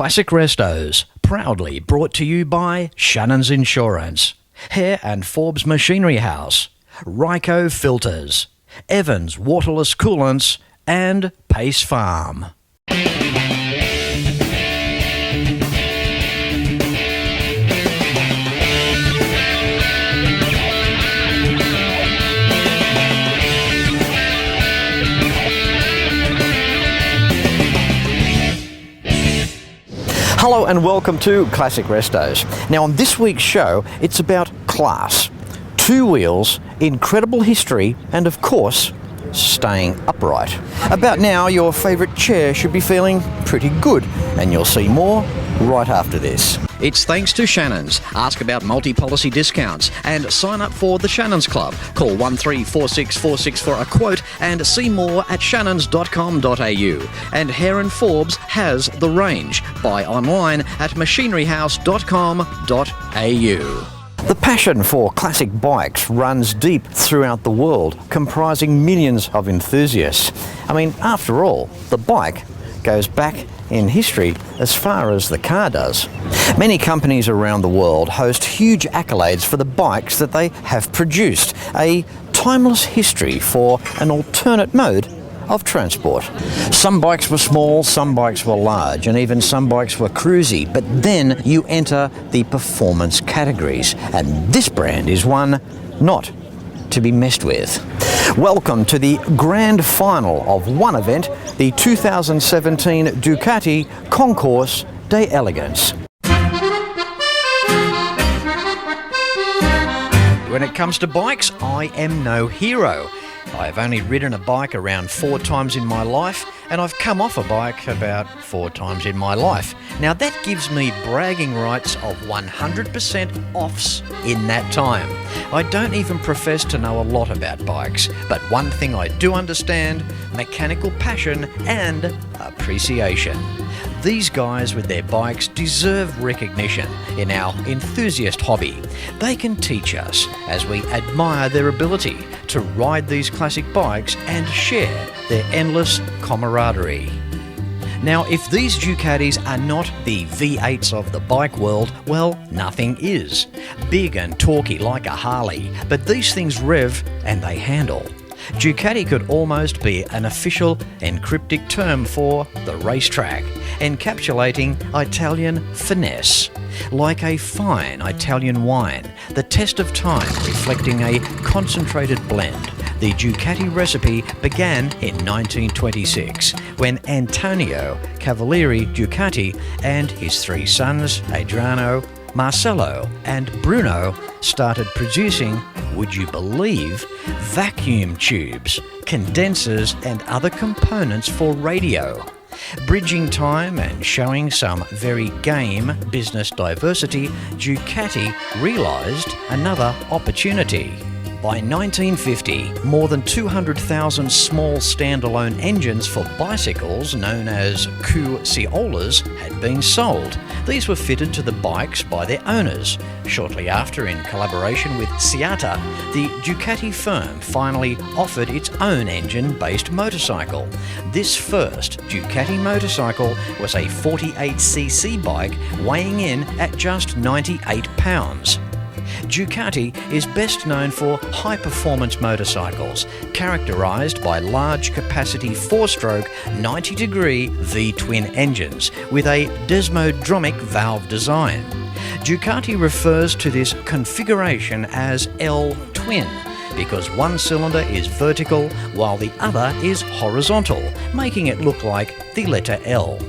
Classic Restos, proudly brought to you by Shannons Insurance, Hare and Forbes Machinery House, Ryco Filters, Evans Waterless Coolants, and Pace Farm. Hello and welcome to Classic Restos. Now on this week's show, it's about class, two wheels, incredible history, and of course, staying upright. About now, your favourite chair should be feeling pretty good, and you'll see more right after this. It's thanks to Shannons. Ask about multi-policy discounts and sign up for the Shannons Club. Call 134646 for a quote and see more at shannons.com.au. And Hare and Forbes has the range. Buy online at machineryhouse.com.au. The passion for classic bikes runs deep throughout the world, comprising millions of enthusiasts. I mean, after all, the bike goes back in history as far as the car does. Many companies around the world host huge accolades for the bikes that they have produced, a timeless history for an alternate mode of transport. Some bikes were small, some bikes were large, and even some bikes were cruisy, but then you enter the performance categories, and this brand is one not to be messed with. Welcome to the grand final of one event, the 2017 Ducati Concours D'Elegance. When it comes to bikes, I am no hero. I've only ridden a bike around 4 times in my life, and I've come off a bike about 4 times in my life. Now that gives me bragging rights of 100% offs in that time. I don't even profess to know a lot about bikes, but one thing I do understand: mechanical passion and appreciation. These guys with their bikes deserve recognition in our enthusiast hobby. They can teach us as we admire their ability to ride these classic bikes and share their endless camaraderie. Now, if these Ducatis are not the V8s of the bike world, well, nothing is. Big and torquey like a Harley, but these things rev and they handle. Ducati could almost be an official encryptic term for the racetrack, encapsulating Italian finesse. Like a fine Italian wine, the test of time reflecting a concentrated blend, the Ducati recipe began in 1926 when Antonio Cavalieri Ducati and his 3 sons, Adriano, Marcello and Bruno, started producing, would you believe, vacuum tubes, condensers and other components for radio. Bridging time and showing some very game business diversity, Ducati realised another opportunity. By 1950, more than 200,000 small standalone engines for bicycles, known as Cucciolas, had been sold. These were fitted to the bikes by their owners. Shortly after, in collaboration with Ceccato, the Ducati firm finally offered its own engine-based motorcycle. This first Ducati motorcycle was a 48cc bike weighing in at just 98 pounds. Ducati is best known for high-performance motorcycles, characterised by large-capacity 4-stroke 90-degree V-twin engines with a desmodromic valve design. Ducati refers to this configuration as L-twin because one cylinder is vertical while the other is horizontal, making it look like the letter L.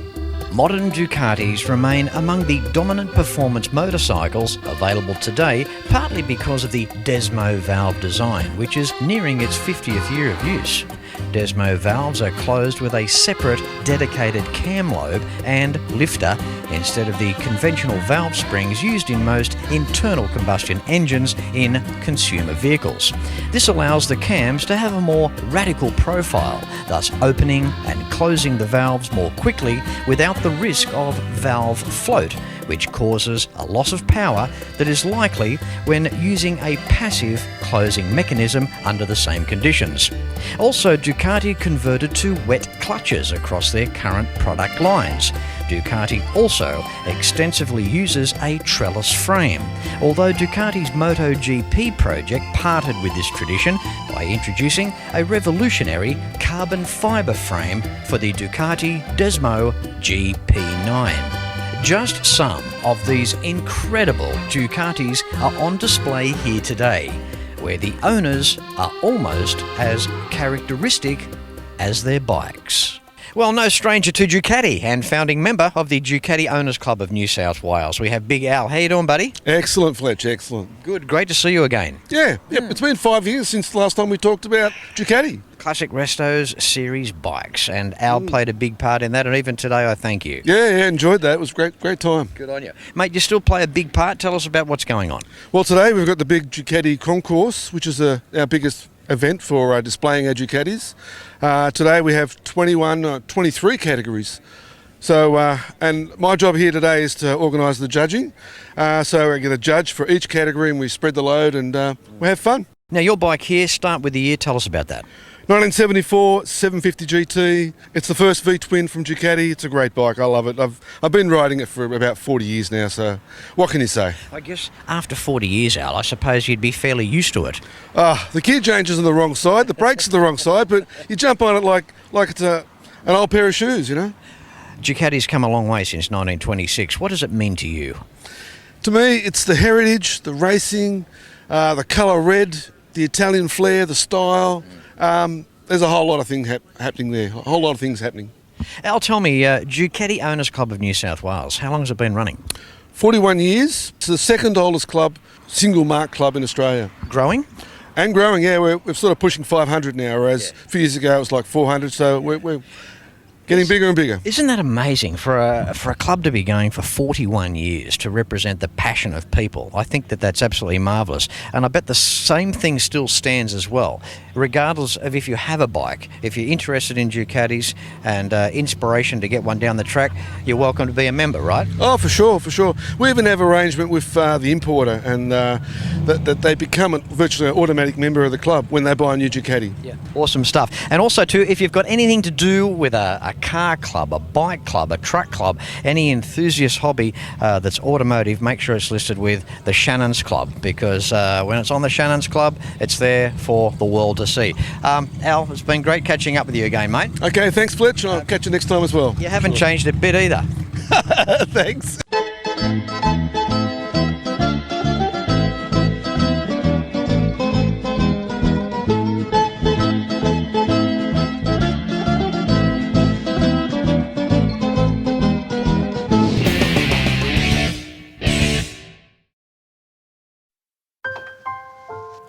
Modern Ducatis remain among the dominant performance motorcycles available today, partly because of the Desmo valve design, which is nearing its 50th year of use. Desmo valves are closed with a separate dedicated cam lobe and lifter instead of the conventional valve springs used in most internal combustion engines in consumer vehicles. This allows the cams to have a more radical profile, thus opening and closing the valves more quickly without the risk of valve float, which causes a loss of power that is likely when using a passive closing mechanism under the same conditions. Also, Ducati converted to wet clutches across their current product lines. Ducati also extensively uses a trellis frame, although Ducati's MotoGP project parted with this tradition by introducing a revolutionary carbon fibre frame for the Ducati Desmo GP9. Just some of these incredible Ducatis are on display here today, where the owners are almost as characteristic as their bikes. Well, no stranger to Ducati and founding member of the Ducati Owners Club of New South Wales. We have Big Al. How you doing, buddy? Excellent, Fletch, excellent. Good, great to see you again. Yeah, it's been 5 years since the last time we talked about Ducati. Classic Restos series bikes, and Al played a big part in that, and even today I thank you. Yeah, enjoyed that. It was great time. Good on you. Mate, you still play a big part. Tell us about what's going on. Well, today we've got the big Ducati Concours, which is our biggest event for displaying our Ducatis. Today we have 23 categories. So, and my job here today is to organise the judging. So I get a judge for each category and we spread the load and we have fun. Now, your bike here, start with the year. Tell us about that. 1974 750 GT. It's the first V-twin from Ducati. It's a great bike. I love it. I've been riding it for about 40 years now, so what can you say? I guess after 40 years, Al, I suppose you'd be fairly used to it. The gear change is on the wrong side, the brakes are the wrong side, but you jump on it like it's an old pair of shoes, you know? Ducati's come a long way since 1926. What does it mean to you? To me, it's the heritage, the racing, the colour red, the Italian flair, the style. There's a whole lot of things happening there. A whole lot of things happening. Al, tell me, Ducati Owners Club of New South Wales, how long has it been running? 41 years. It's the second oldest club, single mark club in Australia. Growing? And growing, yeah. We're sort of pushing 500 now, whereas a few years ago it was like 400, so we're getting bigger and bigger. Isn't that amazing for a club to be going for 41 years to represent the passion of people? I think that's absolutely marvellous. And I bet the same thing still stands as well. Regardless of if you have a bike, if you're interested in Ducatis and inspiration to get one down the track, you're welcome to be a member, right? Oh, for sure. We even have arrangement with the importer and that they become virtually an automatic member of the club when they buy a new Ducati. Yeah, awesome stuff. And also too, if you've got anything to do with a car club, a bike club, a truck club, any enthusiast hobby that's automotive, make sure it's listed with the Shannons Club, because when it's on the Shannons Club, it's there for the world to see. Al, it's been great catching up with you again, mate. Okay, thanks, Fletch. I'll catch you next time as well. You haven't changed a bit either. Thanks.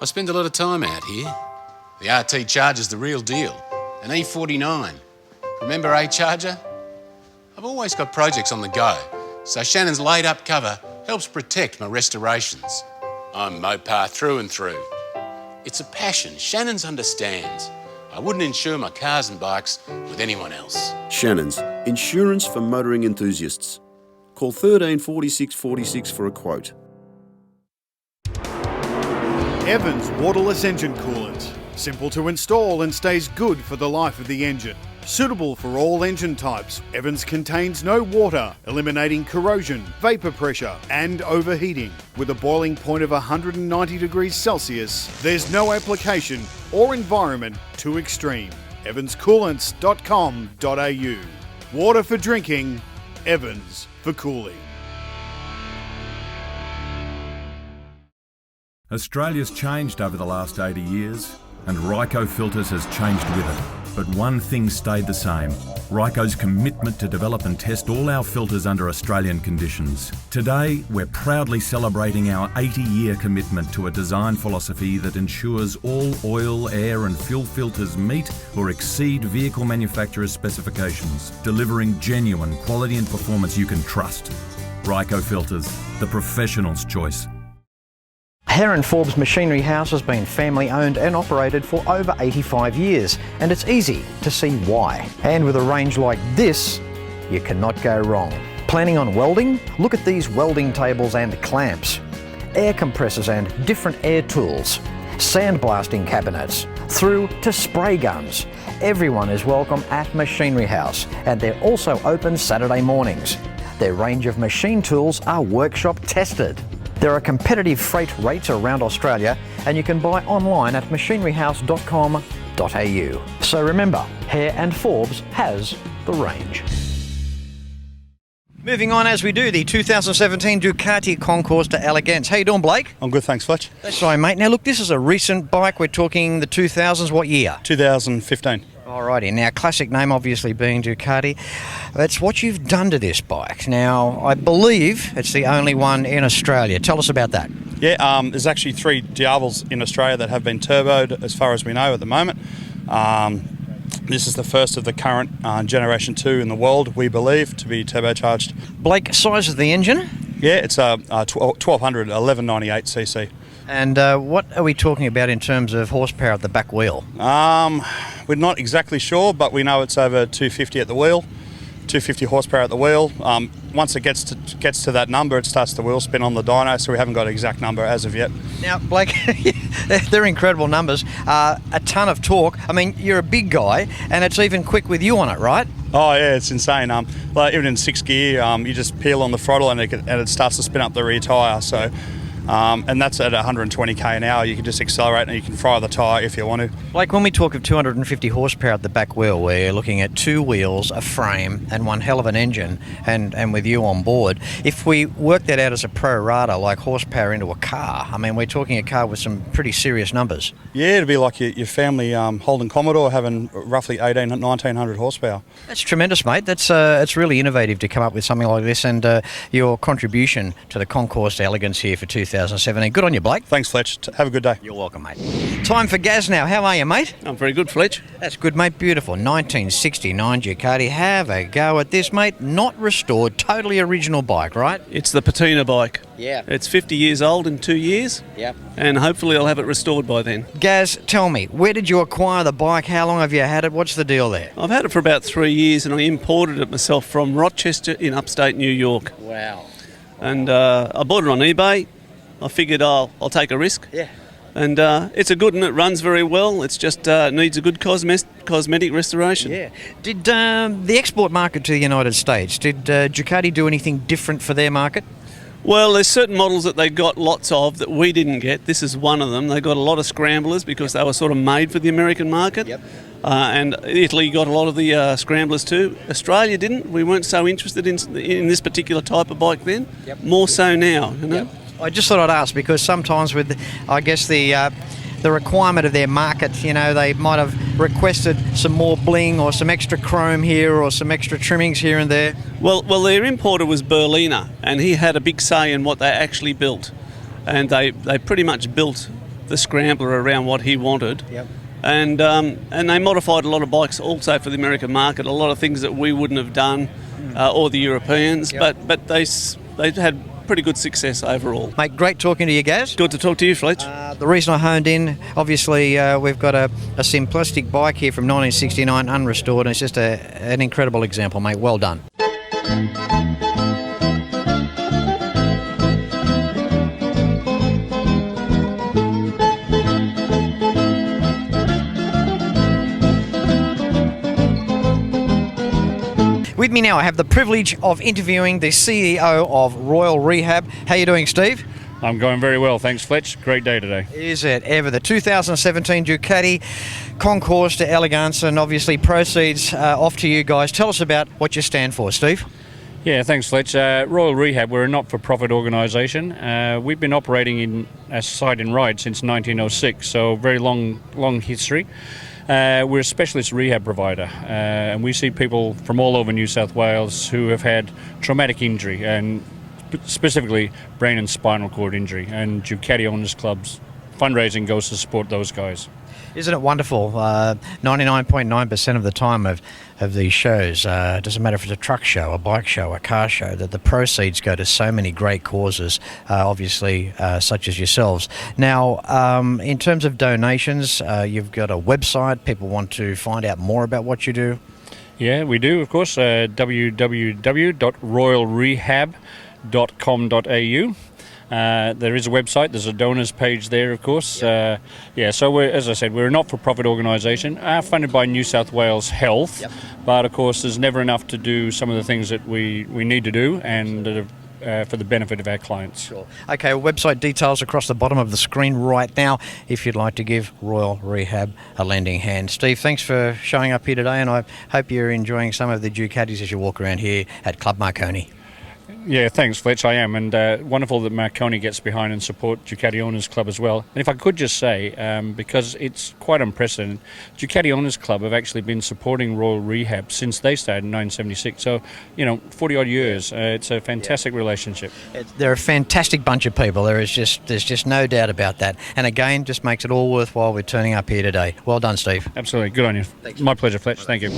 I spend a lot of time out here. The RT Charger's the real deal. An E49. Remember A-Charger? I've always got projects on the go, so Shannon's laid-up cover helps protect my restorations. I'm Mopar through and through. It's a passion Shannon's understands. I wouldn't insure my cars and bikes with anyone else. Shannons, insurance for motoring enthusiasts. Call 13 46 46 for a quote. Evans waterless engine coolant. Simple to install and stays good for the life of the engine. Suitable for all engine types, Evans contains no water, eliminating corrosion, vapour pressure and overheating. With a boiling point of 190 degrees Celsius, there's no application or environment too extreme. evanscoolants.com.au. Water for drinking, Evans for cooling. Australia's changed over the last 80 years, and Ryco Filters has changed with it. But one thing stayed the same: Ryco's commitment to develop and test all our filters under Australian conditions. Today, we're proudly celebrating our 80-year commitment to a design philosophy that ensures all oil, air and fuel filters meet or exceed vehicle manufacturers' specifications, delivering genuine quality and performance you can trust. Ryco Filters, the professional's choice. Heron Forbes Machinery House has been family owned and operated for over 85 years, and it's easy to see why. And with a range like this, you cannot go wrong. Planning on welding? Look at these welding tables and clamps, air compressors and different air tools, sandblasting cabinets, through to spray guns. Everyone is welcome at Machinery House, and they're also open Saturday mornings. Their range of machine tools are workshop tested. There are competitive freight rates around Australia, and you can buy online at machineryhouse.com.au. So remember, Hare and Forbes has the range. Moving on as we do, the 2017 Ducati Concours D'Elegance. How you doing, Blake? I'm good, thanks, Fletch. That's right, mate. Now look, this is a recent bike. We're talking the 2000s. What year? 2015. Alrighty, now classic name obviously being Ducati. It's what you've done to this bike. Now, I believe it's the only one in Australia. Tell us about that. Yeah, there's actually 3 Diablos in Australia that have been turboed as far as we know at the moment. This is the first of the current Generation 2 in the world, we believe, to be turbocharged. Blake, size of the engine? Yeah, it's a 1200 1198cc. And what are we talking about in terms of horsepower at the back wheel? We're not exactly sure, but we know it's over 250 at the wheel, 250 horsepower at the wheel. Once it gets to that number, it starts the wheel spin on the dyno, so we haven't got an exact number as of yet. Now, Blake, they're incredible numbers. A ton of torque. I mean, you're a big guy, and it's even quick with you on it, right? Oh yeah, it's insane. Like even in 6th gear, you just peel on the throttle and it starts to spin up the rear tyre. So. And that's at 120k an hour. You can just accelerate and you can fire the tyre if you want to. Like when we talk of 250 horsepower at the back wheel, we're looking at 2 wheels, a frame, and one hell of an engine, and with you on board. If we work that out as a pro rata, like horsepower into a car, I mean, we're talking a car with some pretty serious numbers. Yeah, it'd be like your family Holden Commodore having roughly 1900 horsepower. That's tremendous, mate. That's it's really innovative to come up with something like this, and your contribution to the Concours D'Elegance here for 2017. Good on you, Blake. Thanks, Fletch. Have a good day. You're welcome, mate. Time for Gaz now. How are you, mate? I'm very good, Fletch. That's good, mate. Beautiful. 1969 Ducati. Have a go at this, mate. Not restored, totally original bike, right? It's the patina bike. Yeah. It's 50 years old in 2 years. Yep. And hopefully I'll have it restored by then. Gaz, tell me, where did you acquire the bike? How long have you had it? What's the deal there? I've had it for about 3 years and I imported it myself from Rochester in upstate New York. Wow. And I bought it on eBay. I figured I'll take a risk. Yeah. And it's a good one. It runs very well. It's just needs a good cosmetic restoration. Yeah. Did the export market to the United States, did Ducati do anything different for their market? Well, there's certain models that they got lots of that we didn't get. This is one of them. They got a lot of Scramblers because they were sort of made for the American market. Yep. And Italy got a lot of the Scramblers too. Australia didn't. We weren't so interested in this particular type of bike then. Yep. More so now, you know. Yep. I just thought I'd ask because sometimes with, I guess, the requirement of their market, you know, they might have requested some more bling or some extra chrome here or some extra trimmings here and there. Well, their importer was Berliner, and he had a big say in what they actually built, and they pretty much built the Scrambler around what he wanted. Yep. And they modified a lot of bikes also for the American market, a lot of things that we wouldn't have done, or the Europeans, Yep. but they had pretty good success overall. Mate, great talking to you, Gaz. Good to talk to you, Fletch. The reason I honed in, obviously, we've got a simplistic bike here from 1969, unrestored, and it's just an incredible example, mate. Well done. With me now, I have the privilege of interviewing the CEO of Royal Rehab. How are you doing, Steve? I'm going very well, thanks, Fletch. Great day today. Is it ever. The 2017 Ducati Concours D'Elegance, and obviously proceeds off to you guys. Tell us about what you stand for, Steve. Yeah, thanks, Fletch. Royal Rehab, we're a not-for-profit organisation. We've been operating in a site in Ryde since 1906, so very long history. We're a specialist rehab provider, and we see people from all over New South Wales who have had traumatic injury, and specifically brain and spinal cord injury, and Ducati Owners Club's fundraising goes to support those guys. Isn't it wonderful? 99.9% of the time of these shows, doesn't matter if it's a truck show, a bike show, a car show, that the proceeds go to so many great causes, obviously such as yourselves. Now, in terms of donations, you've got a website. People want to find out more about what you do. Yeah, we do, of course, www.royalrehab.com.au. There is a website. There's a donors page there, of course. So as I said, we're a not-for-profit organisation, funded by New South Wales Health. But of course, there's never enough to do some of the things that we need to do, and for the benefit of our clients. Sure. Okay, website details across the bottom of the screen right now if you'd like to give Royal Rehab a lending hand. Steve, thanks for showing up here today, and I hope you're enjoying some of the Ducatis as you walk around here at Club Marconi. Yeah, thanks, Fletch. I am, and wonderful that Marconi gets behind and support Ducati Owners Club as well. And if I could just say, because it's quite unprecedented, Ducati Owners Club have actually been supporting Royal Rehab since they started in 1976. So, 40-odd years. It's a fantastic relationship. They're a fantastic bunch of people. There's just no doubt about that. And again, just makes it all worthwhile we're turning up here today. Well done, Steve. Absolutely. Good on you. Thanks. My pleasure, Fletch. Thank you.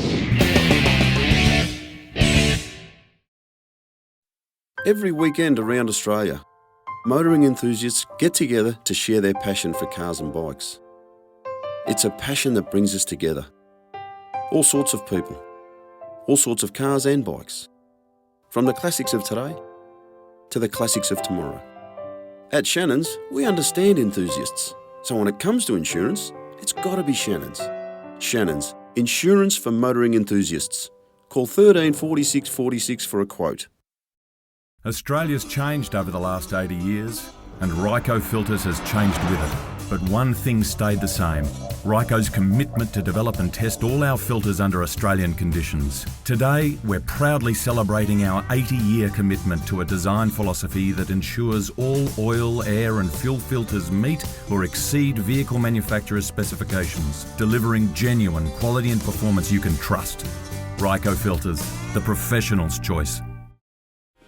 Every weekend around Australia, motoring enthusiasts get together to share their passion for cars and bikes. It's a passion that brings us together. All sorts of people, all sorts of cars and bikes. From the classics of today to the classics of tomorrow. At Shannons, we understand enthusiasts. So when it comes to insurance, it's got to be Shannons. Shannons, insurance for motoring enthusiasts. Call 13 46 46 for a quote. Australia's changed over the last 80 years, and Ryco Filters has changed with it. But one thing stayed the same: Ryco's commitment to develop and test all our filters under Australian conditions. Today, we're proudly celebrating our 80-year commitment to a design philosophy that ensures all oil, air and fuel filters meet or exceed vehicle manufacturers' specifications, delivering genuine quality and performance you can trust. Ryco Filters, the professional's choice.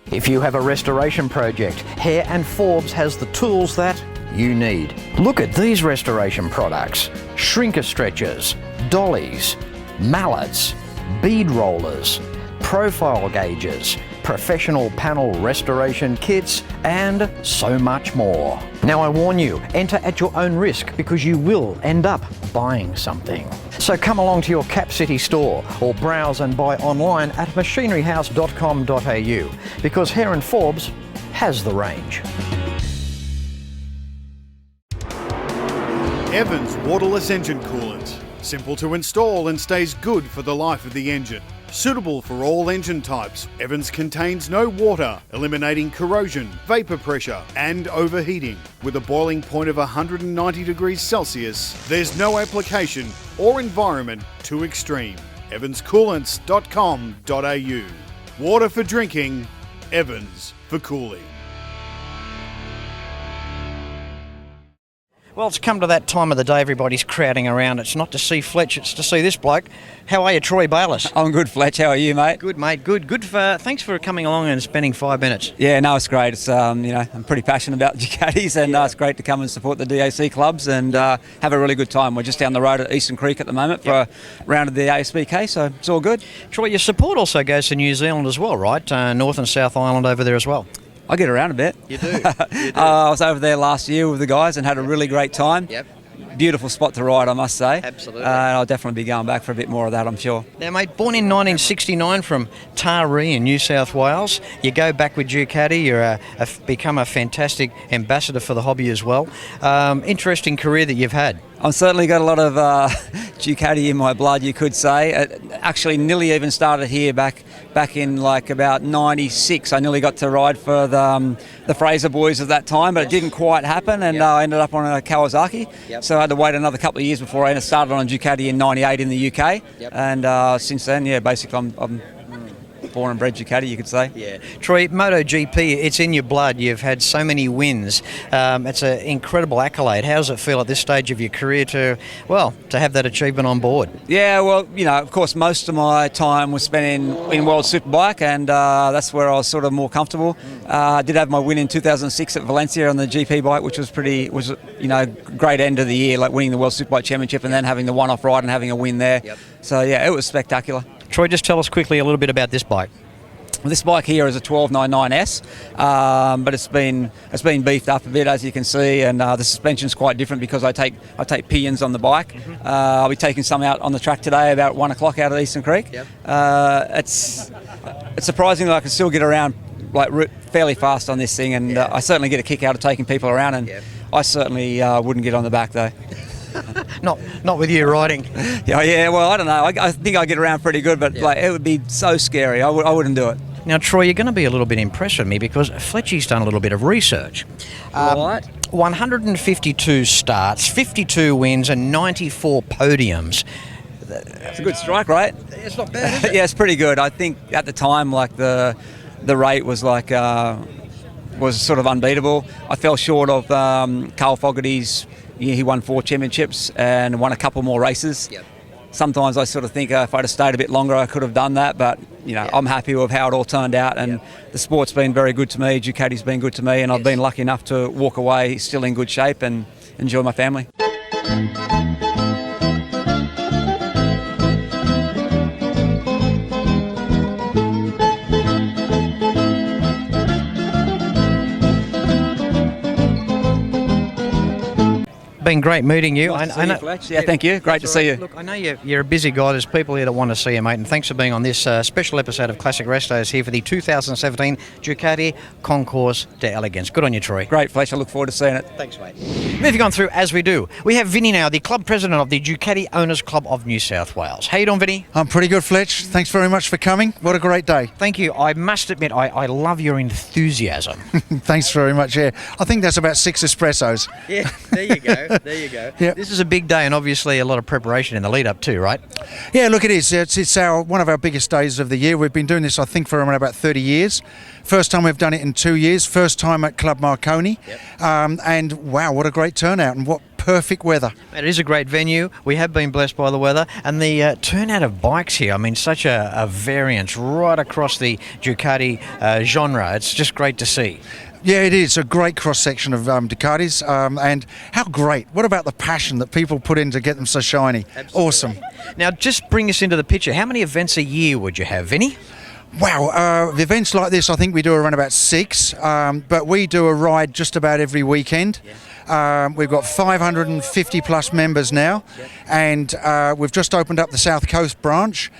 If you have a restoration project, Hare and Forbes has the tools that you need. Look at these restoration products: shrinker stretchers, dollies, mallets, bead rollers, profile gauges, professional panel restoration kits, and so much more. Now I warn you, enter at your own risk because you will end up buying something. So come along to your Cap City store or browse and buy online at machineryhouse.com.au because Hare and Forbes has the range. Evans waterless engine coolant. Simple to install and stays good for the life of the engine. Suitable for all engine types, Evans contains no water, eliminating corrosion, vapour pressure and overheating. With a boiling point of 190 degrees Celsius, there's no application or environment too extreme. evanscoolants.com.au. Water for drinking, Evans for cooling. Well, it's come to that time of the day everybody's crowding around. It's not to see Fletch, it's to see this bloke. How are you, Troy Bayliss? I'm good, Fletch. How are you, mate? Good, mate. Good. Thanks for coming along and spending 5 minutes. Yeah, no, it's great. It's I'm pretty passionate about Ducatis, and it's great to come and support the DAC clubs and have a really good time. We're just down the road at Eastern Creek at the moment for a round of the ASBK, so it's all good. Troy, your support also goes to New Zealand as well, right? North and South Island over there as well. I get around a bit. You do. I was over there last year with the guys and had a really great time. Yep. Beautiful spot to ride, I must say. Absolutely. And I'll definitely be going back for a bit more of that, I'm sure. Now, mate, born in 1969 from Taree in New South Wales. You go back with Ducati. You're become a fantastic ambassador for the hobby as well. Interesting career that you've had. I've certainly got a lot of Ducati in my blood, you could say. Actually, nearly even started here back in like about 96. I nearly got to ride for the Fraser boys at that time, but it didn't quite happen, and I ended up on a Kawasaki. So I had to wait another couple of years before I started on a Ducati in 98 in the UK. And since then, basically I'm born and bred Ducati, you could say. Yeah. Troy, MotoGP, it's in your blood. You've had so many wins. It's an incredible accolade. How does it feel at this stage of your career to have that achievement on board? Yeah, well, of course, most of my time was spent in World Superbike, and that's where I was sort of more comfortable. I did have my win in 2006 at Valencia on the GP bike, which was great end of the year, like winning the World Superbike Championship and then having the one-off ride and having a win there. So, it was spectacular. Troy, just tell us quickly a little bit about this bike. Well, this bike here is a 1299S, but it's been beefed up a bit, as you can see, and the suspension's quite different because I take pinions on the bike. I'll be taking some out on the track today about 1 o'clock out of Eastern Creek. It's surprising that I can still get around like fairly fast on this thing, and I certainly get a kick out of taking people around, and I certainly wouldn't get on the back though. Not with you riding. Yeah. Well, I don't know. I think I get around pretty good, but like it would be so scary. I wouldn't do it. Now, Troy, you're going to be a little bit impressed with me because Fletchy's done a little bit of research. Right. 152 starts, 52 wins, and 94 podiums. It's a good strike rate. It's not bad, is it? Yeah, it's pretty good. I think at the time, like the rate was like was sort of unbeatable. I fell short of Carl Fogarty's. He won 4 championships and won a couple more races. Yep. Sometimes I sort of think if I'd have stayed a bit longer, I could have done that. But I'm happy with how it all turned out, and the sport's been very good to me. Ducati's been good to me, and I've been lucky enough to walk away still in good shape and enjoy my family. Been great meeting you. Nice to see you, Fletch. Yeah, thank you. Great to see you. Look, I know you're a busy guy. There's people here that want to see you, mate. And thanks for being on this special episode of Classic Restos here for the 2017 Ducati Concours D'Elegance. Good on you, Troy. Great, Fletch. I look forward to seeing it. Thanks, mate. Moving on through as we do, we have Vinny now, the club president of the Ducati Owners Club of New South Wales. How you doing, Vinny? I'm pretty good, Fletch. Thanks very much for coming. What a great day. Thank you. I must admit, I love your enthusiasm. Thanks very much. Yeah, I think that's about 6 espressos. Yeah, there you go. There you go. Yeah. This is a big day, and obviously a lot of preparation in the lead up too, right? Yeah, look, it is. It's one of our biggest days of the year. We've been doing this, I think, for around about 30 years. First time we've done it in 2 years. First time at Club Marconi. Yep. And wow, what a great turnout, and what perfect weather. It is a great venue. We have been blessed by the weather, and the turnout of bikes here. I mean, such a variance right across the Ducati genre. It's just great to see. Yeah, it is a great cross-section of Ducatis, and how great. What about the passion that people put in to get them so shiny? Absolutely. Awesome. Now, just bring us into the picture. How many events a year would you have, Vinny? Wow, the events like this, I think we do around about 6, but we do a ride just about every weekend. We've got 550 plus members now, and we've just opened up the South Coast branch.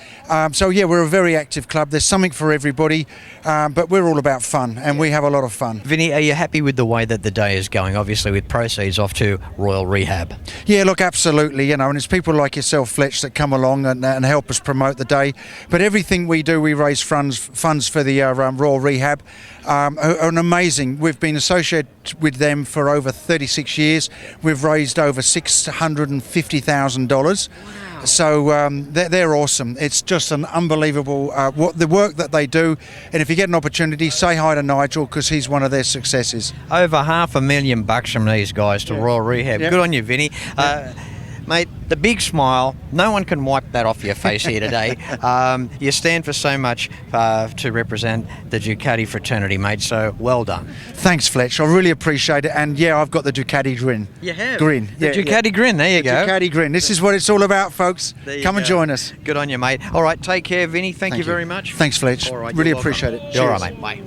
So yeah, we're a very active club. There's something for everybody, but we're all about fun, and we have a lot of fun. Vinny, are you happy with the way that the day is going? Obviously, with proceeds off to Royal Rehab. Yeah, look, absolutely. And it's people like yourself, Fletch, that come along and help us promote the day. But everything we do, we raise funds for the Royal Rehab. An amazing. We've been associated with them for over 36 years. We've raised over $650,000. Wow. So they're awesome. It's just an unbelievable the work that they do. And if you get an opportunity, say hi to Nigel, because he's one of their successes. Over $500,000 from these guys to Royal Rehab. Good on you, Vinny. Mate, the big smile, no one can wipe that off your face here today. You stand for so much to represent the Ducati fraternity, mate, so well done. Thanks, Fletch. I really appreciate it. And yeah, I've got the Ducati grin. You have? Grin. The Ducati grin, there you go. Ducati grin. This is what it's all about, folks. Come and join us. Good on you, mate. All right, take care, Vinny. Thank you very much. Thanks, Fletch. All right, really appreciate it. All right, mate. Bye.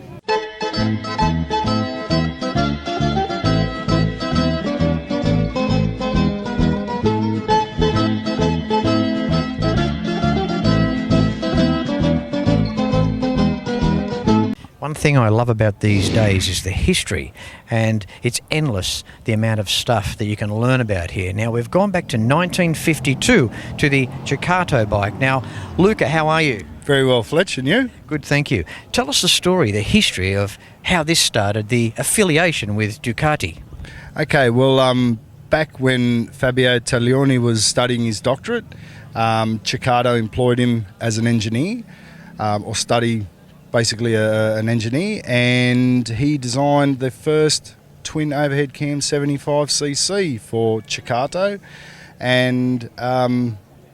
One thing I love about these days is the history, and it's endless, the amount of stuff that you can learn about here. Now, we've gone back to 1952 to the Ceccato bike. Now, Luca, how are you? Very well, Fletch, and you? Good, thank you. Tell us the story, the history of how this started, the affiliation with Ducati. Okay, well, back when Fabio Taglioni was studying his doctorate, Ceccato employed him as an engineer, basically an engineer, and he designed the first twin overhead cam 75cc for Ceccato, and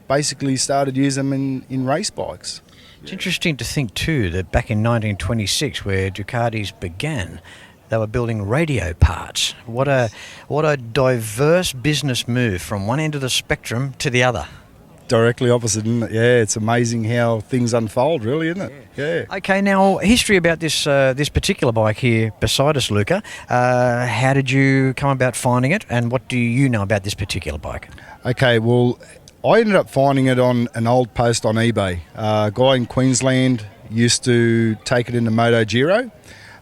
basically started using them in race bikes. It's interesting to think too that back in 1926, where Ducatis began, they were building radio parts. What a diverse business move from one end of the spectrum to the other. Directly opposite, isn't it? Yeah, it's amazing how things unfold, really, isn't it? Yeah. Okay, now history about this particular bike here beside us, Luca. How did you come about finding it, and what do you know about this particular bike? Okay, well, I ended up finding it on an old post on eBay. A guy in Queensland used to take it into Moto Giro.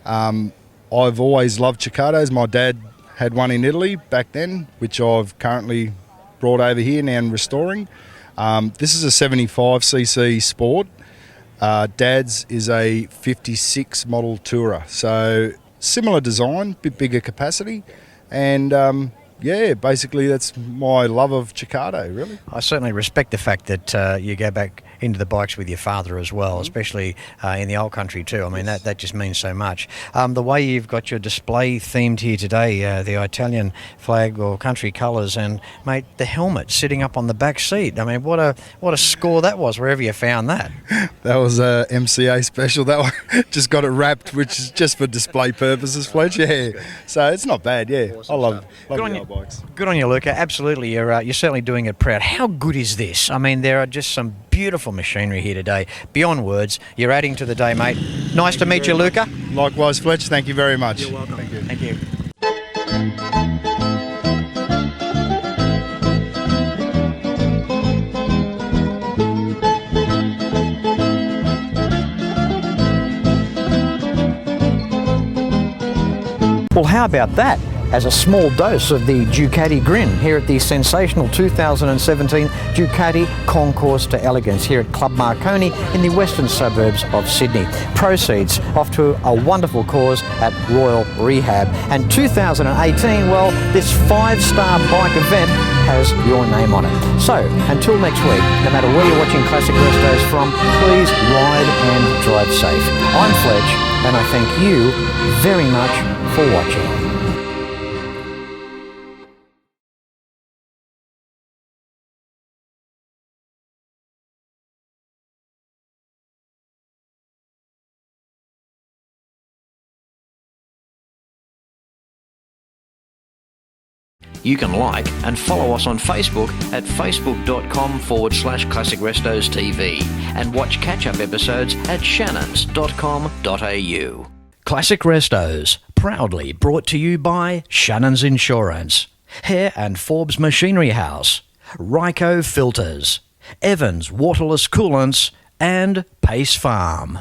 I've always loved Ceccatos. My dad had one in Italy back then, which I've currently brought over here now and restoring. This is a 75cc Sport. Dad's is a 56 model Tourer, so similar design, bit bigger capacity, and basically that's my love of Ceccato, really. I certainly respect the fact that you go back into the bikes with your father as well, especially in the old country too. I mean, that just means so much. The way you've got your display themed here today, the Italian flag or country colours, and mate, the helmet sitting up on the back seat. I mean, what a score that was, wherever you found that. That was a MCA special. That one just got it wrapped, which is just for display purposes, Fletch. Yeah, so it's not bad. Yeah, awesome. I love the old bikes. Good on you, Luca. Absolutely, you're certainly doing it proud. How good is this? I mean, there are just some beautiful machinery here today. Beyond words, you're adding to the day, mate. Nice to meet you, Luca. Likewise, Fletch. Thank you very much. You're welcome. Thank you. Thank you. Well, how about that? As a small dose of the Ducati grin here at the sensational 2017 Ducati Concours D'Elegance here at Club Marconi in the western suburbs of Sydney. Proceeds off to a wonderful cause at Royal Rehab. And 2018, well, this 5-star bike event has your name on it. So, until next week, no matter where you're watching Classic Restos from, please ride and drive safe. I'm Fletch, and I thank you very much for watching. You can like and follow us on Facebook at facebook.com/Classic Restos TV and watch catch-up episodes at shannons.com.au. Classic Restos, proudly brought to you by Shannons Insurance, Hare and Forbes Machinery House, Ryco Filters, Evans Waterless Coolants and Pace Farm.